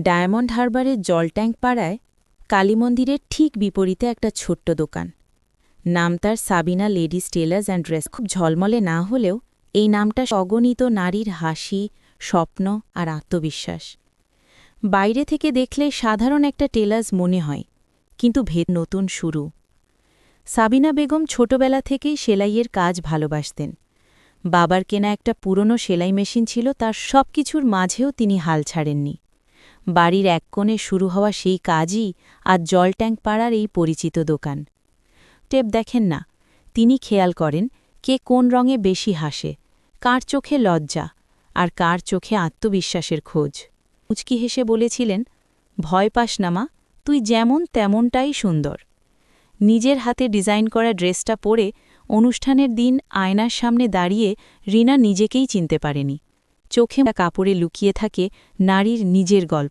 Diamond হারবারের জলট্যাঙ্ক পাড়ায় কালীমন্দিরের ঠিক বিপরীতে একটা ছোট্ট দোকান। নাম তার Sabina ladies tailors and dress. খুব ঝলমলে না হলেও এই নামটা অগণিত নারীর হাসি, স্বপ্ন আর আত্মবিশ্বাস। বাইরে থেকে দেখলে সাধারণ একটা টেলার্স মনে হয়, কিন্তু ভেদ নতুন শুরু। সাবিনা বেগম ছোটবেলা থেকেই সেলাইয়ের কাজ ভালোবাসতেন। বাবার কেনা একটা পুরনো সেলাই মেশিন ছিল, তার সব কিছুর মাঝেও তিনি হাল ছাড়েননি। বাড়ির এক কোণে শুরু হওয়া সেই কাজই আজ জলট্যাঙ্ক পাড়ার এই পরিচিত দোকান। টেপ দেখেন না, তিনি খেয়াল করেন কে কোন রঙে বেশি হাসে, কার চোখে লজ্জা আর কার চোখে আত্মবিশ্বাসের খোঁজ। মুচকি হেসে বলেছিলেন, ভয় পাস না মা, তুই যেমন তেমনটাই সুন্দর। নিজের হাতে ডিজাইন করা ড্রেসটা পরে অনুষ্ঠানের দিন আয়নার সামনে দাঁড়িয়ে রিনা নিজেকেই চিনতে পারেনি। চোখে কাপড়ে লুকিয়ে থাকে নারীর নিজের গল্প।